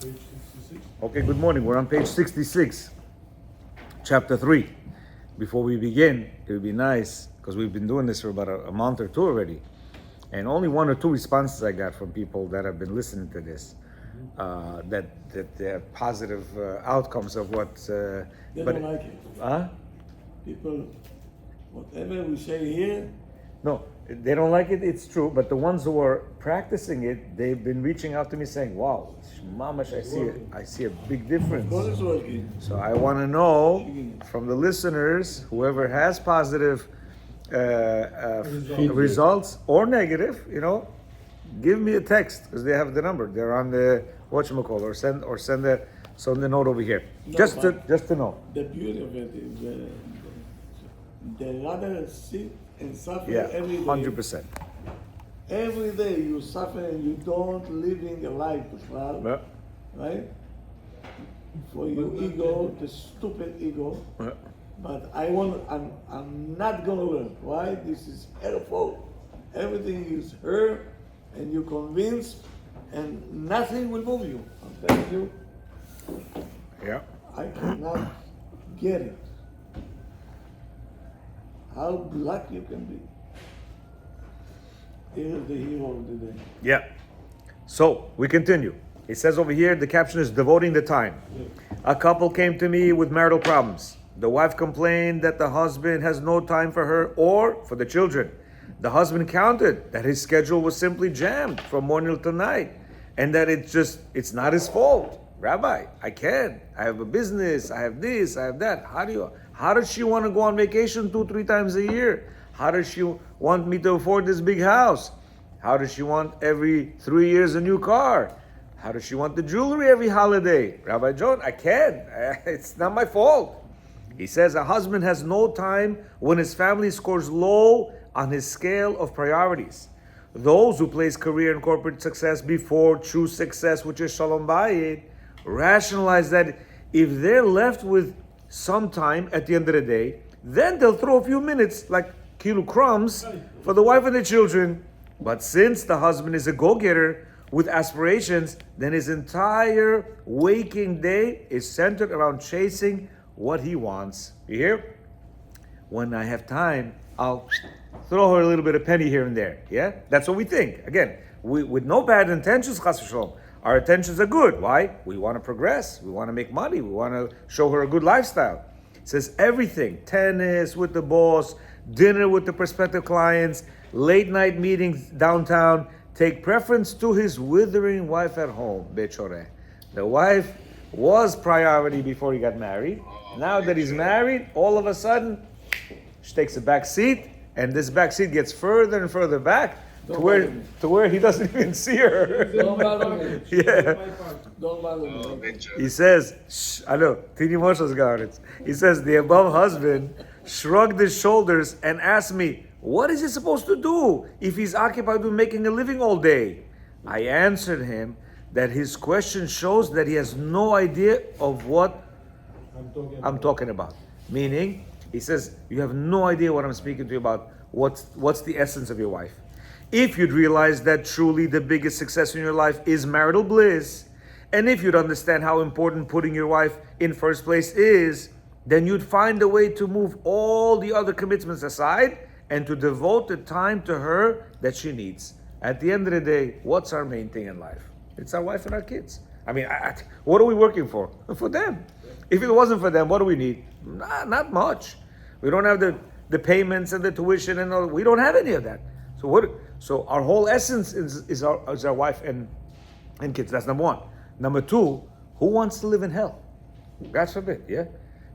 Page 66. Okay, good morning. We're on page 66, chapter 3. Before we begin, it would be nice, because we've been doing this for about a month or two already, and only one or two responses I got from people that have been listening to this, that they have positive outcomes of what. They don't like it. Huh? People, whatever we say here, No, they don't like it, it's true, but the ones who are practicing it, they've been reaching out to me saying, wow, mamash, I see a big difference. God is working. So I want to know from the listeners, whoever has positive results or negative, give me a text, because they have the number. They're on the whatchamacallit, or send the note over here. No, just to know. The beauty of it is they rather sit and suffer Yeah, every day. 100%. Every day you suffer and you don't living a life, Yeah. right? For your ego, the stupid ego. Yeah. But I'm not gonna learn. Why? This is her fault. Everything is her, and you're convinced, and nothing will move you. I'm telling you, Yeah. I cannot get it. How black you can be. Here's the hero of the day. Yeah. So we continue. It says over here, the caption is devoting the time. A couple came to me with marital problems. The wife complained that the husband has no time for her or for the children. The husband countered that his schedule was simply jammed from morning till night, and that it's not his fault. Rabbi, I can't. I have a business. I have this. I have that. How does she want to go on vacation 2-3 times a year? How does she want me to afford this big house? How does she want every 3 years a new car? How does she want the jewelry every holiday? Rabbi John, I can't. It's not my fault. He says a husband has no time when his family scores low on his scale of priorities. Those who place career and corporate success before true success, which is Shalom Bayit, rationalize that if they're left with some time at the end of the day, then they'll throw a few minutes, like kilo crumbs, for the wife and the children. But since the husband is a go-getter with aspirations, then his entire waking day is centered around chasing what he wants. You hear? When I have time, I'll throw her a little bit of penny here and there. Yeah? That's what we think. Again, with no bad intentions, chas v'shalom. Our intentions are good. Why? We want to progress. We want to make money. We want to show her a good lifestyle. It says everything. Tennis with the boss, dinner with the prospective clients, late night meetings downtown. Take preference to his withering wife at home. Bechore. The wife was priority before he got married. Now that he's married, all of a sudden, she takes a back seat, and this back seat gets further and further back to where he doesn't even see her. Don't bother me. Yeah. Don't bother me. He says, he says, the above husband shrugged his shoulders and asked me, what is he supposed to do if he's occupied with making a living all day? I answered him that his question shows that he has no idea of what I'm talking about. Meaning, he says, you have no idea what I'm speaking to you about. What's the essence of your wife? If you'd realize that truly the biggest success in your life is marital bliss, and if you'd understand how important putting your wife in first place is, then you'd find a way to move all the other commitments aside and to devote the time to her that she needs. At the end of the day, what's our main thing in life? It's our wife and our kids. I mean, what are we working for? For them. If it wasn't for them, what do we need? Not much. We don't have the payments and the tuition and all. We don't have any of that. So our whole essence is our wife and kids. That's number one. Number two, who wants to live in hell? God forbid, yeah?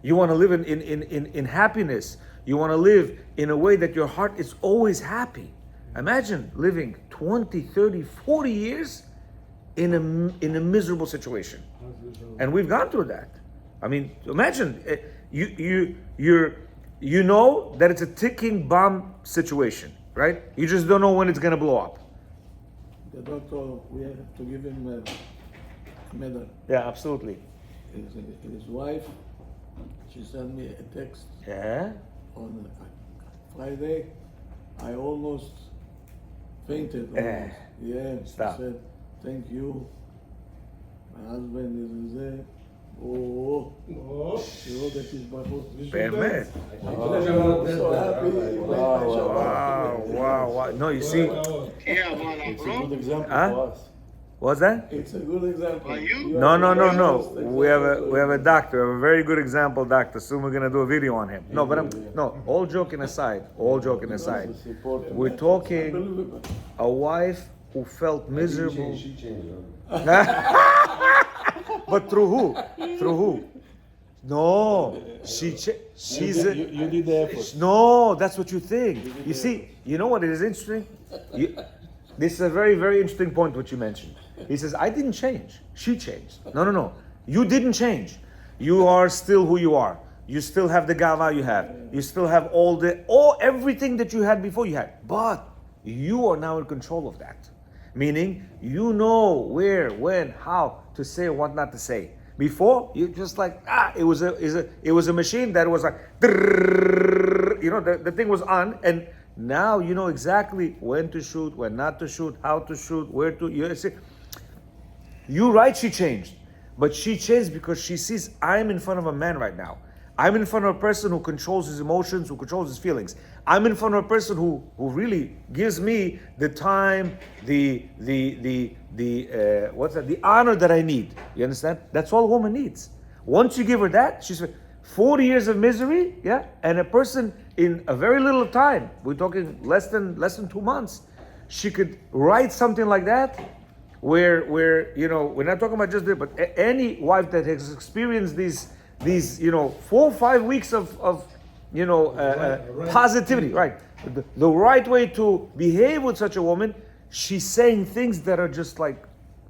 You want to live in happiness. You want to live in a way that your heart is always happy. Imagine living 20, 30, 40 years in a miserable situation. And we've gone through that. I mean, imagine you know that it's a ticking bomb situation, right? You just don't know when it's going to blow up. The doctor, we have to give him a medal. Yeah, absolutely. His wife, she sent me a text. Yeah. On Friday, I almost fainted. Yeah, she Stop. said, thank you. My husband is there. Oh, לראות את תשבחות. באמת. I'm so happy. Wow. No, you see, It's a good example Huh? for us. what's that? It's a good example. No. We have a doctor, a very good example doctor. Soon we're gonna do a video on him. No, but all joking aside, It's important. we're talking Unbelievable. a wife who felt miserable. She changed. But through who? Through who? No, she's a, You did the effort. no. That's what you think. You see, you know what is interesting? This is a very, very interesting point what you mentioned. He says, I didn't change. She changed. No. You didn't change. You are still who you are. You still have the gava you have. You still have everything that you had before you had. But you are now in control of that. Meaning, you know where, when, how to say and what not to say. Before, you just like, it was a machine that was like, the thing was on, and now you know exactly when to shoot, when not to shoot, how to shoot, where to. You're right, she changed. But she changed because she sees I'm in front of a man right now. I'm in front of a person who controls his emotions, who controls his feelings. I'm in front of a person who really gives me the time, the honor that I need. You understand? That's all a woman needs. Once you give her that, she's 40 years of misery, yeah, and a person in a very little time. We're talking less than 2 months. She could write something like that, where we're not talking about just this, but any wife that has experienced these 4 or 5 weeks of positivity, right? The right way to behave with such a woman. She's saying things that are just like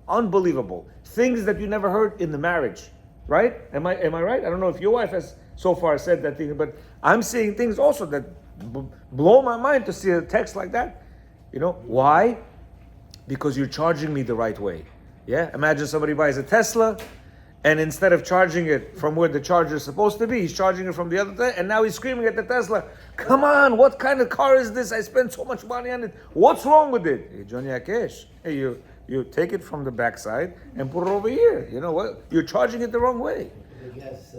unbelievable, things that you never heard in the marriage, right? Am I right? I don't know if your wife has so far said that thing, but I'm seeing things also that blow my mind to see a text like that. Why? Because you're charging me the right way. Yeah? Imagine somebody buys a Tesla, and instead of charging it from where the charger is supposed to be, he's charging it from the other side, and now he's screaming at the Tesla, come on, what kind of car is this? I spent so much money on it. What's wrong with it? Hey, Johnny Akesh, hey, you take it from the backside and put it over here. You know what? You're charging it the wrong way.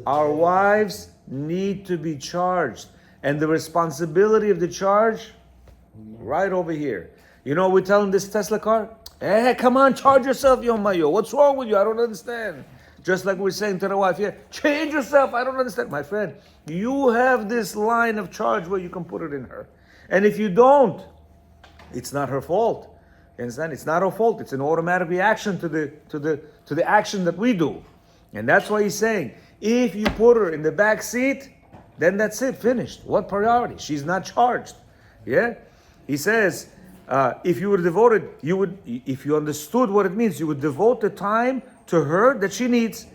Our wives need to be charged. And the responsibility of the charge, right over here. We're telling this Tesla car, hey, come on, charge yourself, Yom Mayo. What's wrong with you? I don't understand. Just like we're saying to the wife, change yourself. I don't understand. My friend, you have this line of charge where you can put it in her. And if you don't, it's not her fault. You understand? It's not her fault. It's an automatic reaction to the action that we do. And that's why he's saying, if you put her in the back seat, then that's it, finished. What priority? She's not charged. Yeah? He says, if you were devoted, if you understood what it means, you would devote the time to her that she needs.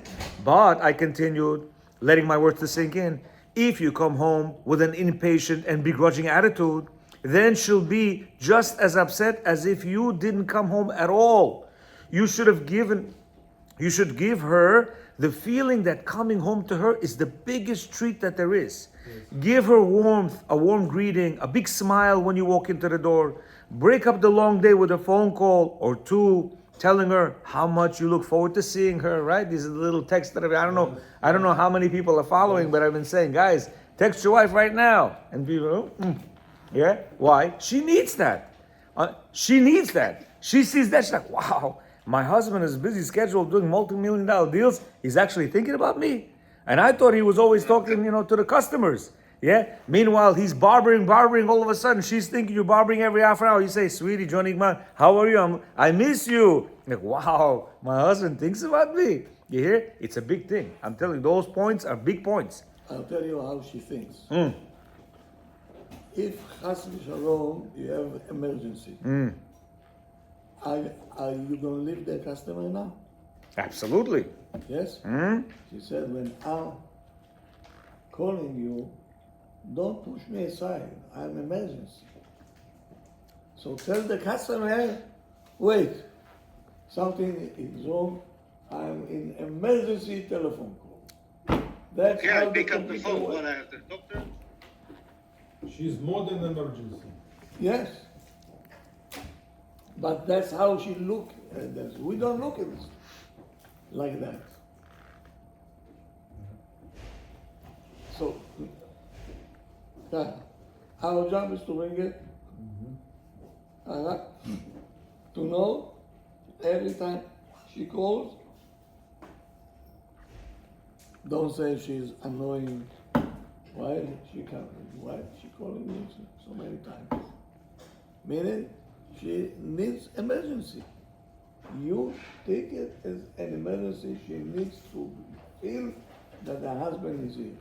But I continued, letting my words to sink in. If you come home with an impatient and begrudging attitude, then she'll be just as upset as if you didn't come home at all. You should give her the feeling that coming home to her is the biggest treat that there is. Give her warmth, a warm greeting, a big smile when you walk into the door. Break up the long day with a phone call or two, telling her how much you look forward to seeing her, right? These are the little texts that I don't know how many people are following, but I've been saying, guys, text your wife right now. And people, yeah? Why? She needs that. She needs that. She sees that, she's like, wow, my husband is busy schedule doing multi-million-dollar deals. He's actually thinking about me. And I thought he was always talking, to the customers. Yeah. Meanwhile, he's barbering. All of a sudden, she's thinking you're barbering every half an hour. You say, "Sweetie, Johnny, man, how are you? I miss you." Like, wow, my husband thinks about me. You hear? It's a big thing. I'm telling you, those points are big points. I'll tell you how she thinks. If chas v'shalom, you have emergency, are you going to leave the customer now? Absolutely. Yes? She said, when I'm calling you, don't push me aside. I'm emergency. So tell the customer, wait, something is wrong. I'm in emergency telephone call. That's how Pick up the computer phone. works. What, I have the doctor? She's more than emergency. Yes. But that's how she look at this. We don't look at this. like that. So, our job is to bring it, to know every time she calls. Don't say she's annoying. Why she calling me so many times? Meaning, she needs emergency. You take it as an emergency. She needs to feel that the husband is here.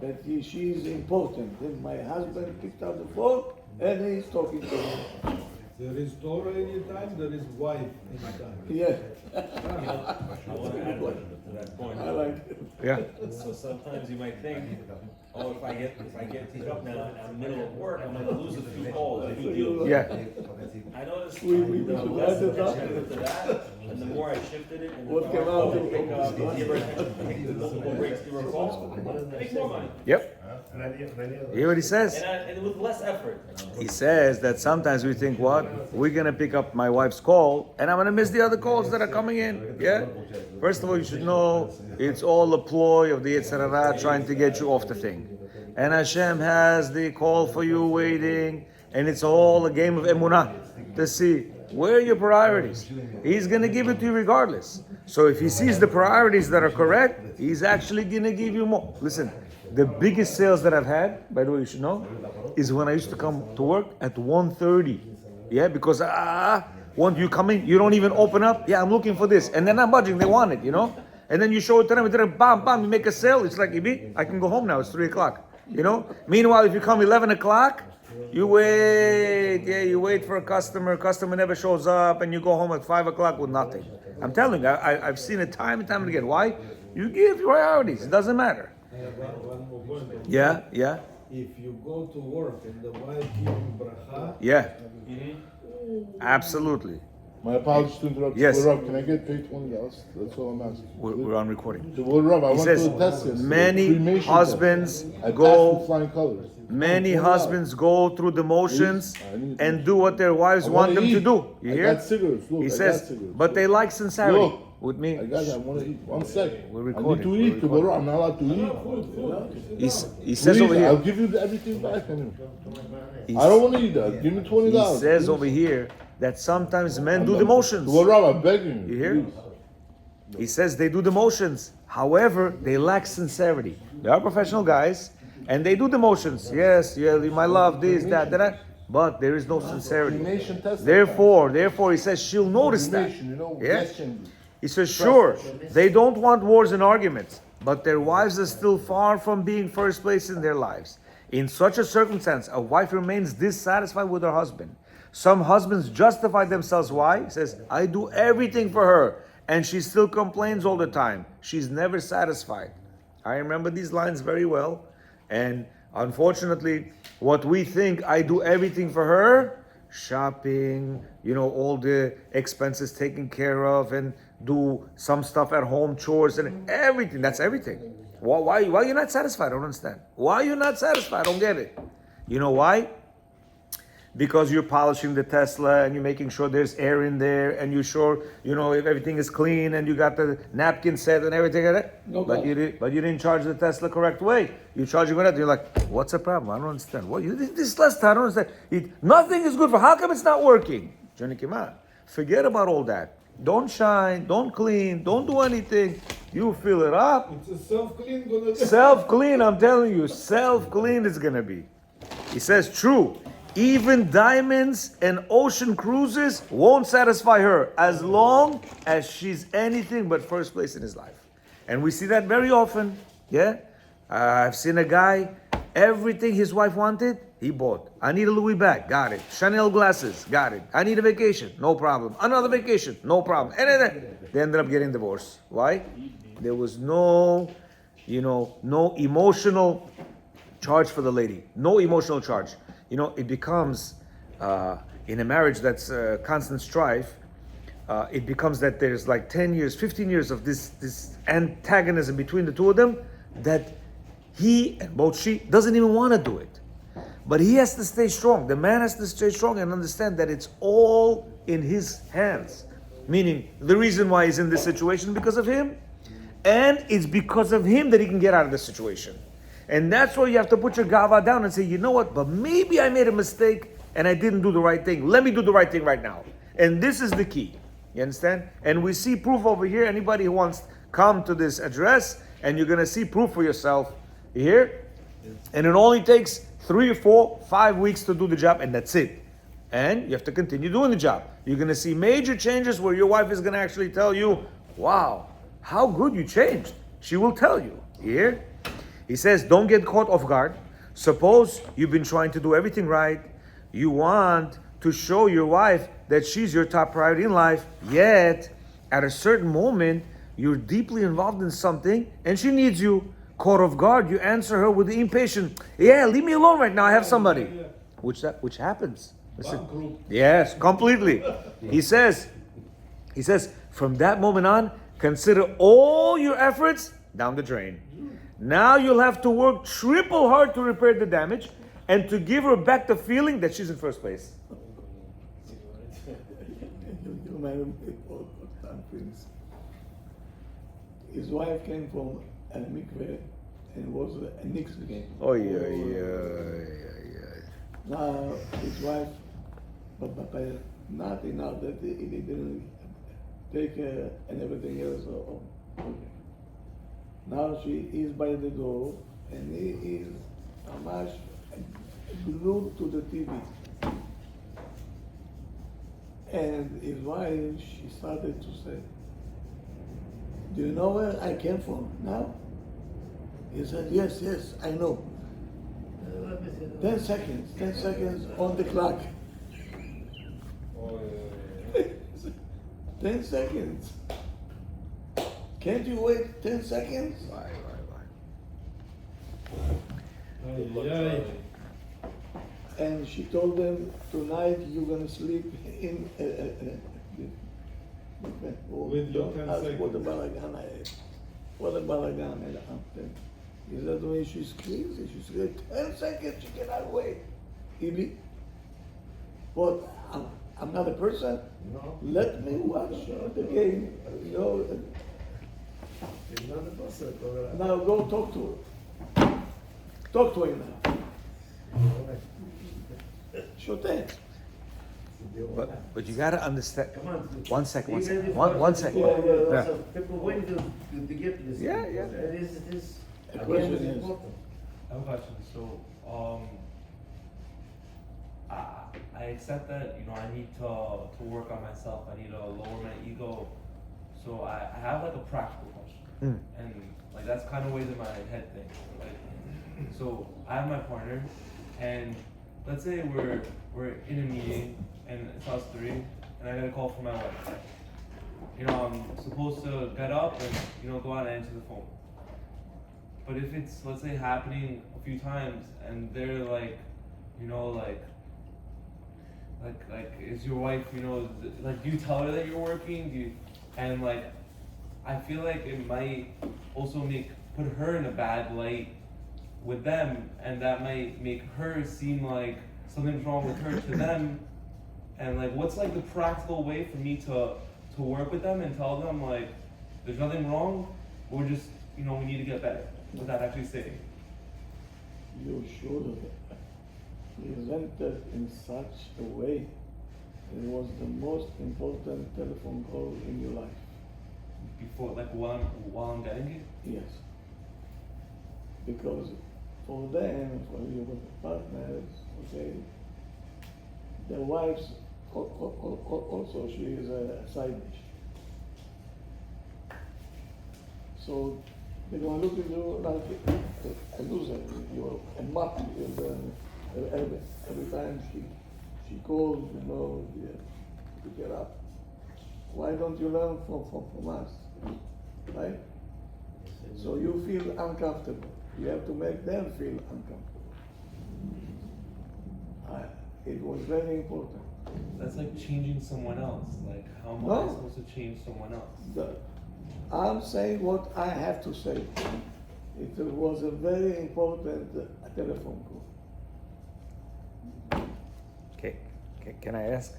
That she is important. Then my husband picked up the phone and he's talking to her. There is Torah anytime, there is wife anytime. Yeah, I want to add to that point. I like it. Yeah. So sometimes you might think, oh, if I get picked up now and I'm in the middle of work, I'm gonna lose a few calls, a few deals. Yeah. I noticed We the should less add it up. attention to that, and the more I shifted it, and the What more came I out? pick up, give her attention, take the multiple breaks, give her a call, I make more money. Yep. Hear what he says? And with less effort. He says that sometimes we think, what? We're gonna pick up my wife's call and I'm gonna miss the other calls that are coming in. Yeah? First of all, you should know it's all a ploy of the Yetzer Hara trying to get you off the thing. And Hashem has the call for you waiting, and it's all a game of emunah to see where are your priorities. He's gonna give it to you regardless. So if he sees the priorities that are correct, he's actually gonna give you more. Listen, the biggest sales that I've had, by the way, you should know, is when I used to come to work at 1:30. Yeah, because when you come in, you don't even open up. Yeah, I'm looking for this, and then I'm budging. They want it, you know. And then you show it to them, and then bam, bam, you make a sale. It's like, Ibi, I can go home now. It's 3:00. You know. Meanwhile, if you come 11 o'clock, you wait. Yeah, you wait for a customer. Customer never shows up, and you go home at 5 o'clock with nothing. I'm telling you, I've seen it time and time again. Why? You give priorities. It doesn't matter. I have one more point. Yeah, yeah, If you go to work and the wife give you bracha, yeah. Absolutely. My apologies to interrupt. Yes. Well, Rob, can I get paid $20? That's all I'm asking. We're on recording. Well, Rob, I He went says to a test yesterday. many Cremation husbands test. I passed go. with flying colors. Many $20. husbands go through the motions I need and do what their wives I want wanna them to eat. do. You I hear? got cigarettes. Look, He I says, got cigarettes. but they like sincerity Look. with me. I got it. I want to eat. 1 second. We're I recording. need to We're eat. recording. Tomorrow I'm not allowed to eat. He says over I'll here. give you everything back. Anyway. He, I don't want to eat that. Give me $20. he says please. over here that sometimes men do the motions. Well, Rob, I'm begging you. You hear? please. He says they do the motions. However, they lack sincerity. They are professional guys, and they do the motions. Yes, yeah, my love, this, that. But there is no sincerity. Cremation test. Therefore, he says she'll notice that. Cremation, you know, Yeah. gas chamber. He says, sure, they don't want wars and arguments, but their wives are still far from being first place in their lives. In such a circumstance, a wife remains dissatisfied with her husband. Some husbands justify themselves. Why? He says, I do everything for her, and she still complains all the time. She's never satisfied. I remember these lines very well, and unfortunately, what we think I do everything for her, shopping, all the expenses taken care of, and do some stuff at home, chores, and everything. That's everything. Why are you not satisfied? I don't understand. Why are you not satisfied? I don't get it. You know why? Because you're polishing the Tesla and you're making sure there's air in there, and you're sure, if everything is clean, and you got the napkin set and everything like that. No but you didn't charge the Tesla correct way. You charge it correct. You're like, what's the problem? I don't understand. What this last I don't understand. Nothing is good for. How come it's not working? Johnny Kiman. Forget about all that. Don't shine. Don't clean. Don't do anything. You fill it up. it's a self-clean gonna Self-clean. I'm telling you, self-clean is gonna be. He says, true. Even diamonds and ocean cruises won't satisfy her as long as she's anything but first place in his life. And we see that very often. Yeah? I've seen a guy, everything his wife wanted, he bought. I need a Louis bag, got it. Chanel glasses, got it. I need a vacation, no problem. Another vacation, no problem. And then they ended up getting divorced. Why? There was no emotional charge for the lady. No emotional charge. It becomes, in a marriage that's constant strife, it becomes that there's like 10 years, 15 years of this antagonism between the two of them, that he and both she doesn't even want to do it. But he has to stay strong. The man has to stay strong and understand that it's all in his hands. Meaning, the reason why he's in this situation is because of him. And it's because of him that he can get out of this situation. And that's where you have to put your gava down and say, you know what, but maybe I made a mistake and I didn't do the right thing. Let me do the right thing right now. And this is the key. You understand? And we see proof over here. Anybody who wants to come to this address, and you're going to see proof for yourself here. And it only takes 3 or 4, 5 weeks to do the job, and that's it. And you have to continue doing the job. You're going to see major changes where your wife is going to actually tell you, wow, how good you changed. She will tell you. Here, he says, don't get caught off guard. Suppose you've been trying to do everything right. You want to show your wife that she's your top priority in life, yet at a certain moment, you're deeply involved in something and she needs you. Caught off guard, you answer her with the impatient, yeah, leave me alone right now, I have somebody. Which happens. Listen. Yes, completely. He says, from that moment on, consider all your efforts down the drain. Now you'll have to work triple hard to repair the damage and to give her back the feeling that she's in first place. You remember things. His wife came from a mikveh and was a Knicks game. Oh yeah. Now his wife, but not enough that he didn't take and everything else. Okay. Now she is by the door and he is much glued to the TV. And his wife, she started to say, do you know where I came from now? He said, yes, I know. 10 seconds on the clock. 10 seconds. Can't you wait 10 seconds? Why? And she told them, tonight you're gonna sleep in With your 10 seconds. What a balagan had happened. He said to me, she's crazy. She said, 10 seconds, she cannot wait. Ibi, what? I'm not a person. No. Let me watch the game. You know. He's not a person. Now go talk to her. Talk to him now. Sure thing. But you gotta understand. Come on. One second. One second. Yeah. People waiting to get to this. Yeah. It is. The question is, important. I have a question. So, I accept that, I need to work on myself. I need to lower my ego. So I have like a practical question. And like that's kind of ways in my head thing. Like, so I have my partner, and let's say we're in a meeting and it's us three, and I get a call from my wife. I'm supposed to get up and go out and answer the phone. But if it's, let's say, happening a few times and they're like, like is your wife, like do you tell her that you're working? And like I feel like it might also put her in a bad light with them, and that might make her seem like something's wrong with her to them. And like what's like the practical way for me to work with them and tell them like there's nothing wrong, or just we need to get better without actually saying. you should present it in such a way that it was the most important telephone call in your life. Before, like while I'm getting it? Yes. Because for them, for your partners, okay, the wives also, she is a side dish. So they're going to look at you like a loser. You're a mutt. Every time she calls, you get up. Why don't you learn from us? Right? So you feel uncomfortable. You have to make them feel uncomfortable. It was very important. That's like changing someone else. Like how am I supposed to change someone else? I'm saying what I have to say. It was a very important telephone call. Okay. Can I ask?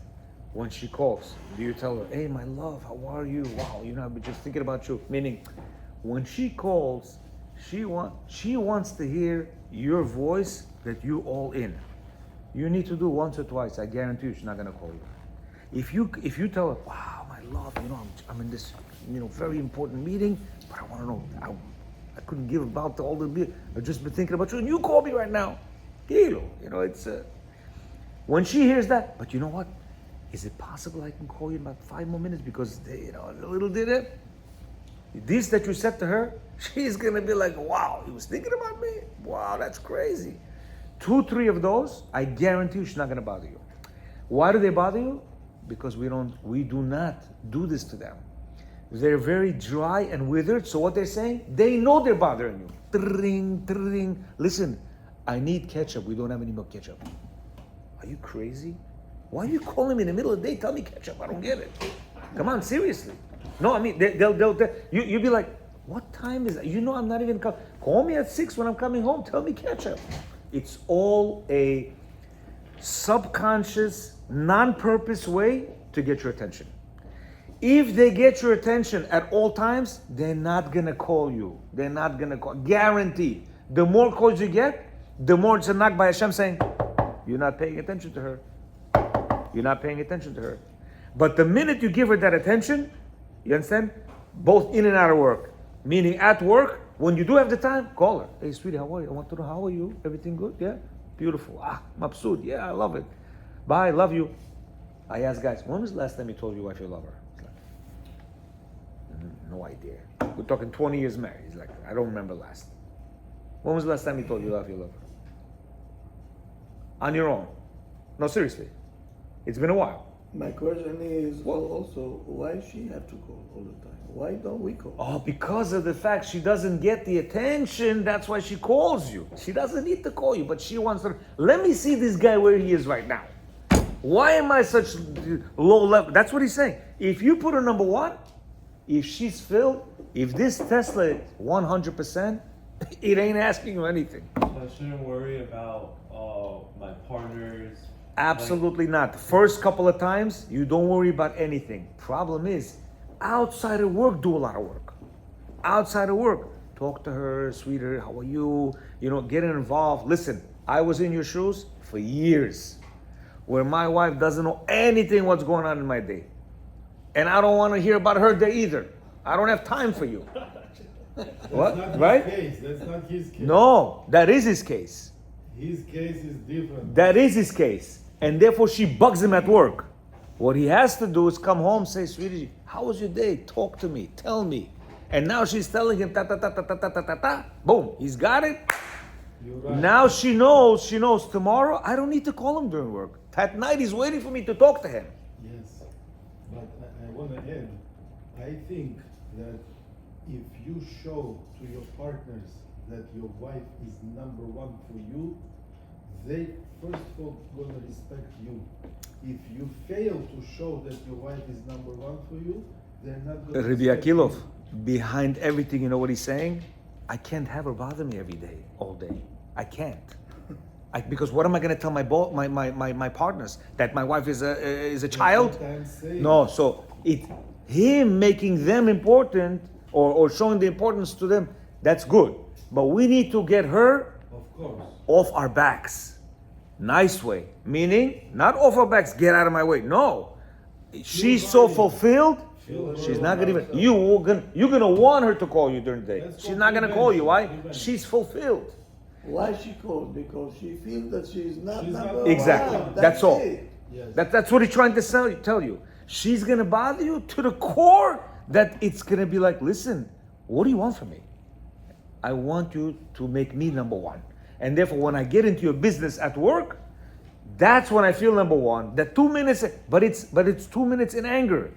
When she calls, do you tell her, hey, my love, how are you? Wow, I've been just thinking about you. Meaning, when she calls, she wants to hear your voice that you all in. You need to do once or twice. I guarantee you she's not gonna call you. If you tell her, wow, my love, I'm in this very important meeting, but I want to know, I couldn't give about all the I've just been thinking about you, and you call me right now. It's when she hears that. But you know what? Is it possible I can call you in about 5 more minutes because a little dinner? This that you said to her, she's gonna be like, wow, he was thinking about me? Wow, that's crazy. 2, 3 of those, I guarantee you she's not gonna bother you. Why do they bother you? Because we do not do this to them. They're very dry and withered, so what they're saying, they know they're bothering you. Tring, tring. Listen, I need ketchup. We don't have any more ketchup. Are you crazy? Why are you calling me in the middle of the day? Tell me ketchup. I don't get it. Come on, seriously. No, I mean, you'll be like, what time is it? I'm not even coming. Call me at 6 when I'm coming home. Tell me ketchup. It's all a subconscious, non-purpose way to get your attention. If they get your attention at all times, they're not gonna call you. They're not gonna call. Guaranteed. The more calls you get, the more it's a knock by Hashem saying, you're not paying attention to her. You're not paying attention to her. But the minute you give her that attention, you understand? Both in and out of work. Meaning at work, when you do have the time, call her. Hey, sweetie, how are you? I want to know, how are you? Everything good? Yeah? Beautiful. Mabsud. Yeah, I love it. Bye, love you. I ask guys, when was the last time you told your wife you love her? He's like, no idea. We're talking 20 years married. He's like, I don't remember last. When was the last time you told you love her? On your own. No, seriously. It's been a while. My question is also, why she have to call all the time? Why don't we call? Oh, because of the fact she doesn't get the attention, that's why she calls you. She doesn't need to call you, but she wants to. Let me see this guy where he is right now. Why am I such low level? That's what he's saying. If you put her number 1, if she's filled, if this Tesla is 100%, it ain't asking you anything. So I shouldn't worry about my partners. Absolutely not. First couple of times, you don't worry about anything. Problem is, outside of work, do a lot of work. Outside of work, talk to her, sweetheart, how are you? Get involved. Listen, I was in your shoes for years, where my wife doesn't know anything what's going on in my day. And I don't want to hear about her day either. I don't have time for you. What? That's not right? his case. That's not his case. No, that is his case. His case is different. That is his case. And therefore she bugs him at work. What he has to do is come home, say, sweetie, how was your day? Talk to me, tell me. And now she's telling him, ta ta ta ta ta ta ta ta ta. Boom, he's got it. You're right. Now she knows tomorrow, I don't need to call him during work. That night he's waiting for me to talk to him. Yes, but I want to add, I think that if you show to your partners that your wife is number 1 for you, they first of all going to respect you. If you fail to show that your wife is number 1 for you, they're not going to Rabbi respect Akilov, you. behind everything, you know what he's saying? I can't have her bother me every day, all day. I can't. Because what am I going to tell my partners? That my wife is a child? Sometimes say- No, so him making them important or showing the importance to them, that's good. But we need to get her Of course. off our backs. Nice way. Meaning, not off our backs, get out of my way. No. She's so fulfilled, she's not gonna even you're gonna want her to call you during the day. That's She's not gonna call you. Why? revenge. She's fulfilled. Why she called? Because she feels that she's not She's not- number Exactly. 1. That's all. it. Yes. That's what he's trying to tell you. She's gonna bother you to the core that it's gonna be like, listen, what do you want from me? I want you to make me number 1. And therefore, when I get into your business at work, that's when I feel number 1. That 2 minutes, but it's 2 minutes in anger.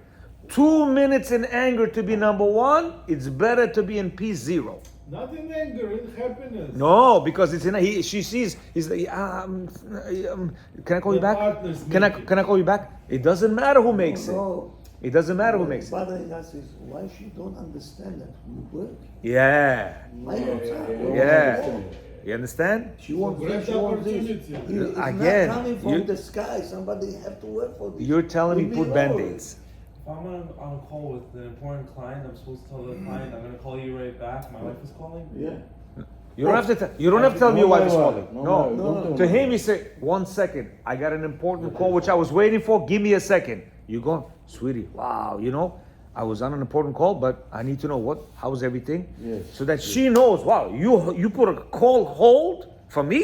2 minutes in anger to be number 1. It's better to be in peace 0. Not in anger, in happiness. No, because it's she sees. He's like, can I call you The back? partners Can I make it. call you back? It doesn't matter who makes it. No. It doesn't matter who makes it. Bothering us is why she don't understand that we work. Yeah. Why don't Yeah. You understand? She wants grab this, she the wants this. opportunity. It's Again, not coming from you- the sky. Somebody have to work for this. You're telling me We put know band-aids. If I'm on a call with an important client, I'm supposed to tell the client I'm gonna call you right back. My wife is calling. it. Yeah. You don't have to. You don't have to tell me your wife is calling. No. don't To do him, he say, 1 second. I got an important call which I was waiting for. Give me a second. You go, sweetie. Wow. You know, I was on an important call, but I need to know how's everything, Yes. so that she knows. Wow, you put a call hold for me.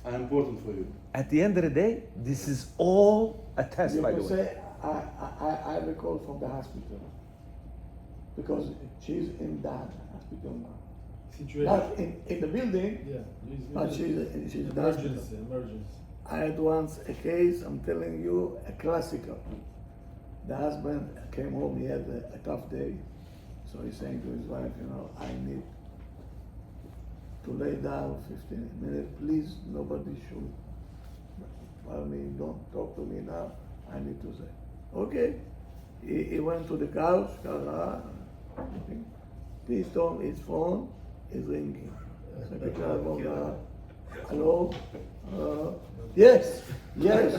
I'm important for you. At the end of the day, this is all a test, You by the can way. say, I have a call from the hospital. Because she's in that hospital now. Situation. Not in the building, Yeah. but she's in the hospital. Emergency. I had once a case, I'm telling you, a classical. The husband came home, he had a tough day. So he's saying to his wife, you know, I need to lay down 15 minutes. Please, nobody should. I mean, don't talk to me now. I need to say. Okay. He went to the couch. Please tell his phone is ringing. Secretary phone, hello? Yes, yes.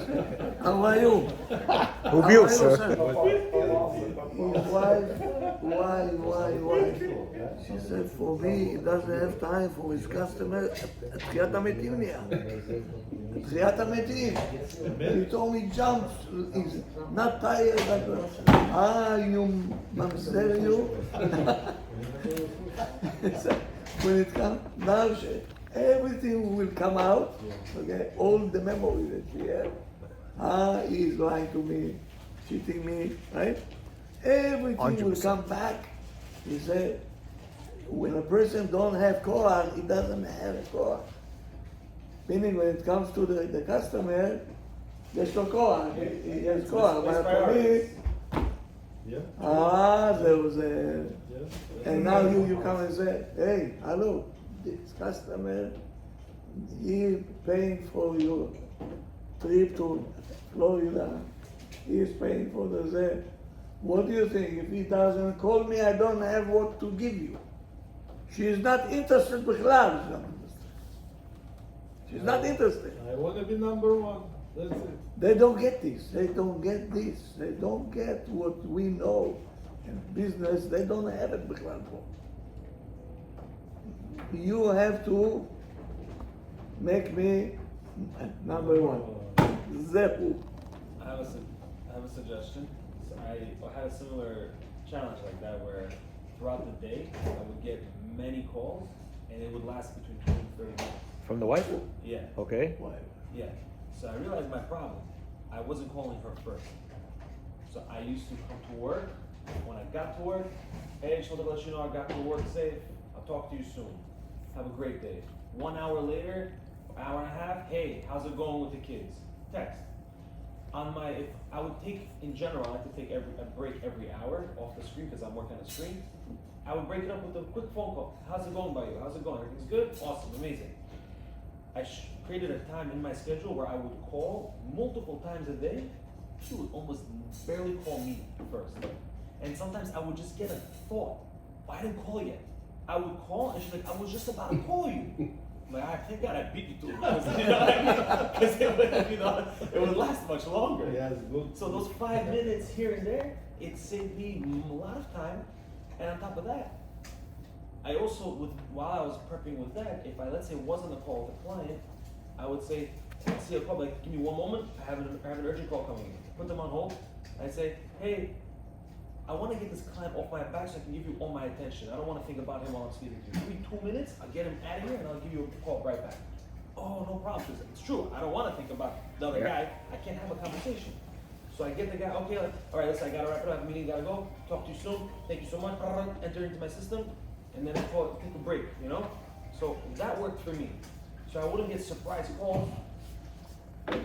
How are you? Who builds, How are you, sir? His wife, why? She said, for me, he doesn't have time for his customer. תחיית המתים נהיה. תחיית המתים. He told me jump, he's not tired. You mamzer you. When it comes, now everything will come out, okay? All the memory that she had. He's lying to me, cheating me, right? Everything will 100%. come back. He said, when a person don't have core, he doesn't have a core. Meaning when it comes to the customer, there's no core. He has core. But for me, Yeah. there was a... Yeah. And now you come and say, hey, hello, this customer, he paying for your trip to Florida. He is paying for the. What do you think? If he doesn't call me, I don't have what to give you. She is not interested בכלל. She's not interested. I want to be number one. That's it. They don't get this. They don't get this. They don't get what we know. In business, they don't have it בכלל פה. You have to make me number one. זהו. I have a suggestion. So I had a similar challenge like that where throughout the day I would get many calls and it would last between 20 and 30 minutes. From the wife? Yeah, Okay. Why? yeah. So I realized my problem. I wasn't calling her first. So I used to come to work. When I got to work, hey, just wanted to let you know I got to work safe. I'll talk to you soon. Have a great day. 1 hour later, hour and a half, hey, how's it going with the kids? Text. If I would take, in general, I like to take a break every hour off the screen because I'm working on the screen. I would break it up with a quick phone call. How's it going by you? How's it going? Everything's good? Awesome, amazing. I created a time in my schedule where I would call multiple times a day. She would almost barely call me first. And sometimes I would just get a thought. Why didn't call yet? I would call and she's like, I was just about to call you. I'm like, I thank God I beat you to it. Because, you know what I mean? Because it would last much longer. Yeah, it's good. So those 5 minutes here and there, it saved me a lot of time. And on top of that, I also, while I was prepping with that, if I, let's say, was on the call with a client, I would say, I see a call, like, give me 1 moment, I have an urgent call coming in. Put them on hold. I'd say, hey, I want to get this client off my back so I can give you all my attention. I don't want to think about him while I'm speaking to you. Give me 2 minutes, I'll get him out of here and I'll give you a call right back. Oh, no problem. It's true. I don't want to think about the other guy. I can't have a conversation. So I get the guy, okay, like, all right, listen, I got to wrap it up. I have a meeting, got to go. Talk to you soon. Thank you so much. Enter into my system. And then I take a break, you know? So that worked for me. So I wouldn't get surprise calls. Sorry.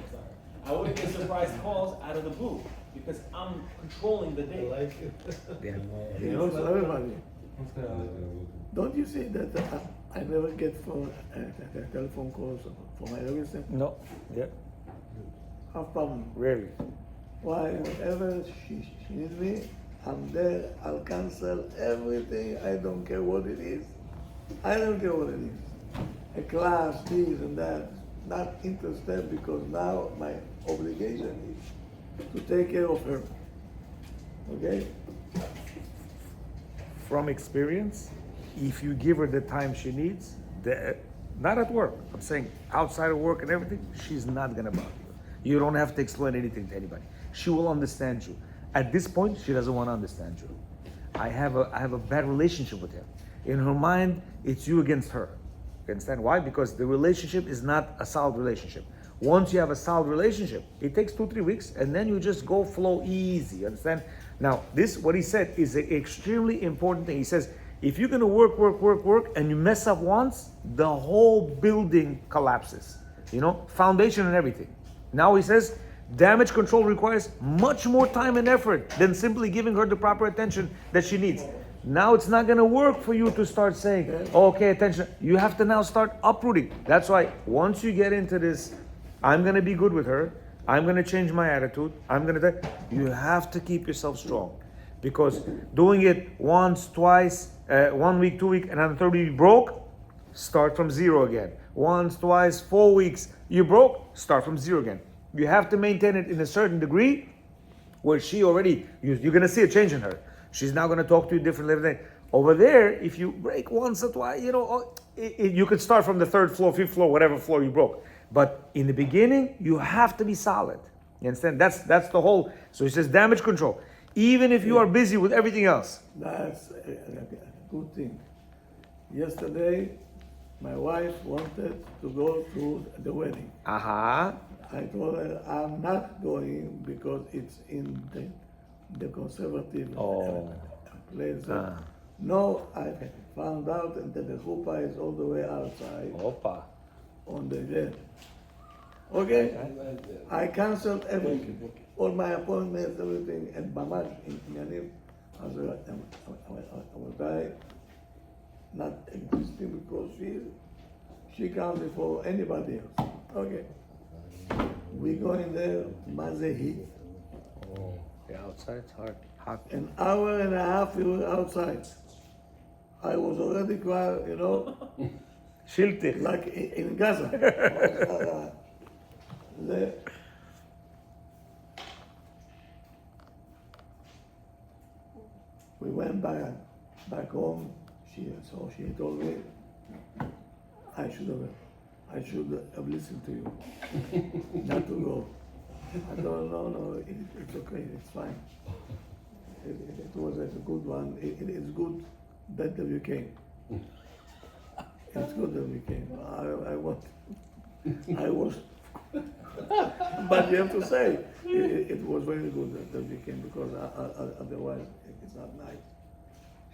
I wouldn't get surprise calls out of the blue because I'm controlling the I day. like it. Yeah. You know, so everybody. What's good? Don't you see that I never get phone telephone calls for my everything? No. Yeah. Have problem. Rarely. Why? Whenever she needs me, I'm there. I'll cancel everything. I don't care what it is. I don't care what it is. a class, this and that. Not interested because now my obligation is to take care of her. Okay? From experience, if you give her the time she needs, not at work, I'm saying outside of work and everything, she's not gonna bother you. You don't have to explain anything to anybody. She will understand you. At this point, she doesn't want to understand you. I have a bad relationship with him. In her mind, it's you against her. You understand why? Because the relationship is not a solid relationship. Once you have a solid relationship, it takes 2-3 weeks, and then you just go flow easy. You understand? Now, this what he said is an extremely important thing. He says, if you're gonna work, and you mess up once, the whole building collapses. You know, foundation and everything. Now he says, damage control requires much more time and effort than simply giving her the proper attention that she needs. Now it's not gonna work for you to start saying, okay, attention. You have to now start uprooting. That's why once you get into this, I'm gonna be good with her, I'm gonna change my attitude, you have to keep yourself strong. Because doing it once, twice, 1 week, 2 weeks, and on the third week you broke, start from zero again. Once, twice, 4 weeks, you broke, start from zero again. You have to maintain it in a certain degree where she already, you're gonna see a change in her. She's now gonna talk to you differently. Over there, if you break once or twice, you could start from the third floor, fifth floor, whatever floor you broke. But in the beginning, you have to be solid. You understand? That's the whole, so he says damage control. Even if you are busy with everything else. That's a good thing. Yesterday, my wife wanted to go to the wedding. Uh-huh. I told her I'm not going because it's in the conservative place. No, I found out that the chuppah is all the way outside Opa. on the bed. Okay? I canceled everything. All my appointments, everything, and Mamash in Yanim, I was there, not existing because she counts before anybody else. Okay. We go in there, Maze heat. Oh, yeah, outside it's hot. An hour and a half we were outside. I was already crying, Shiltich. like in Gaza. We went back home. She told me I should have listened to you, not to go. I don't know. No, it's okay. It's fine. It was a good one. It is good that you came. It's good that we came. I was, but you have to say it was very good that we came because otherwise it's not nice.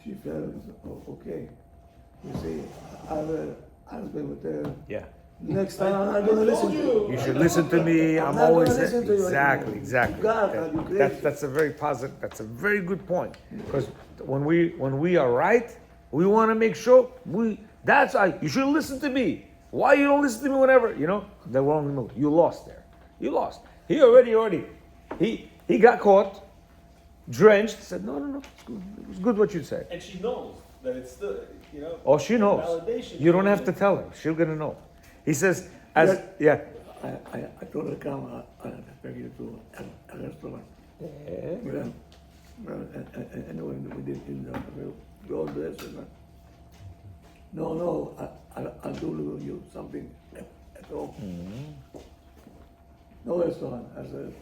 She felt okay. You see, I've been with her. Yeah. Next time I'm not going to listen to you. You should listen to me. I'm not always gonna listen to you exactly. anymore. God, are you crazy? That's a very positive. That's a very good point. Because when we are right, we want to make sure you should listen to me. Why you don't listen to me whenever? The wrong move. You lost there. You lost. He already. He got caught, drenched. Said no. It's good. It was good what you said. And she knows that it's still, Oh, she knows. validation. You don't have to tell her. She's gonna know. He says, I told her come. I take you to a restaurant. Yeah. And when we did we all the restaurant. No, I'll do you something at home. Mm-hmm. No restaurant. I said,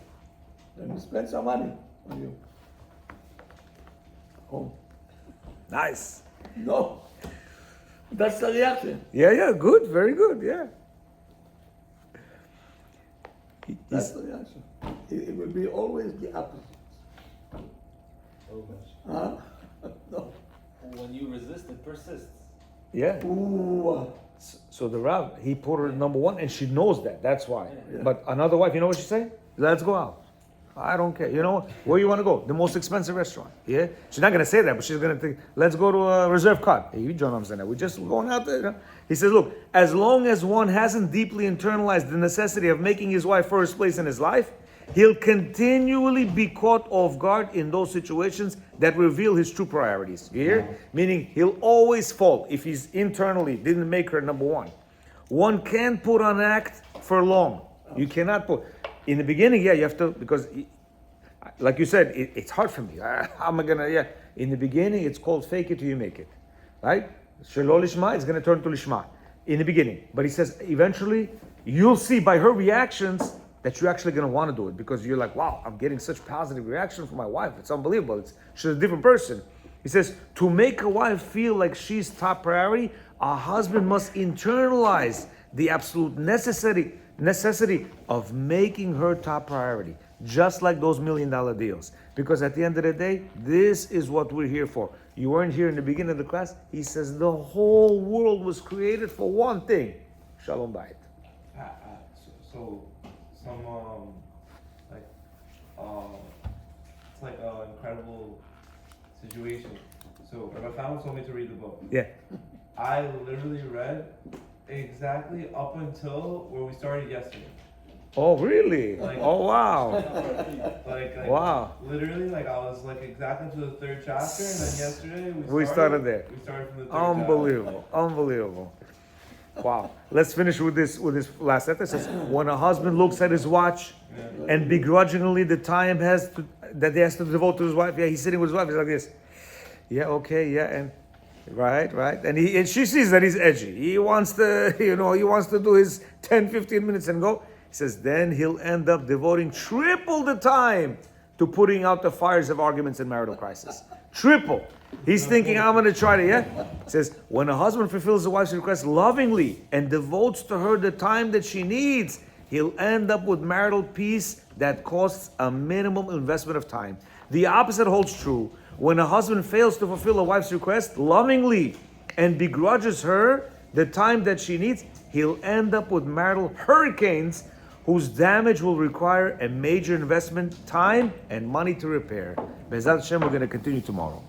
let me spend some money on you. Home. Nice. No. That's the reaction. Yeah, good, very good, yeah. That's the reaction. It will be always the opposite. Huh? No. When you resist, it persists. Yeah. Ooh. So the Rav, he put her number one, and she knows that. That's why. Yeah. But another wife, you know what she say? Let's go out. I don't care. You know what? Where you want to go? The most expensive restaurant. Yeah. She's not gonna say that, but she's gonna think, let's go to a reserve cut. Hey, you don't understand that. We're just going out there. He says, look, as long as one hasn't deeply internalized the necessity of making his wife first place in his life, he'll continually be caught off guard in those situations that reveal his true priorities. You hear? Meaning he'll always fall if he's internally didn't make her number one. one can't put on an act for long. You cannot put. In the beginning, yeah, you have to, because, like you said, it's hard for me. How am I gonna, yeah. In the beginning, it's called fake it till you make it. Right? Shelo lishma, it's gonna turn to lishma. In the beginning. But he says, eventually, you'll see by her reactions that you're actually gonna wanna do it. Because you're like, wow, I'm getting such positive reaction from my wife. It's unbelievable. She's a different person. He says, to make a wife feel like she's top priority, a husband must internalize the absolute necessity of making her top priority. Just like those $1 million deals. Because at the end of the day, this is what we're here for. You weren't here in the beginning of the class. He says the whole world was created for one thing. Shalom bayit. So some like it's like an incredible situation. So Rabbi Fallon told me to read the book. Yeah. I literally read exactly up until where we started yesterday. Oh, really? Like- Oh, wow. Like Wow. Literally, like I was like exactly to the 3rd chapter, and then yesterday We started there. We started from the 3rd Unbelievable. Unbelievable. Wow. Let's finish with this last sentence. It says, when a husband looks at his watch and begrudgingly the time that he has to devote to his wife, yeah, he's sitting with his wife, he's like this. Yeah, okay, yeah, and right. And she sees that he's edgy. He wants to, he wants to do his 10, 15 minutes and go. He says, then he'll end up devoting triple the time to putting out the fires of arguments and marital crisis. Triple. He's thinking, I'm going to try to, yeah? He says, when a husband fulfills a wife's request lovingly and devotes to her the time that she needs, he'll end up with marital peace that costs a minimum investment of time. The opposite holds true. When a husband fails to fulfill a wife's request lovingly and begrudges her the time that she needs, he'll end up with marital hurricanes whose damage will require a major investment, time, and money to repair. Bezat Hashem, we're going to continue tomorrow.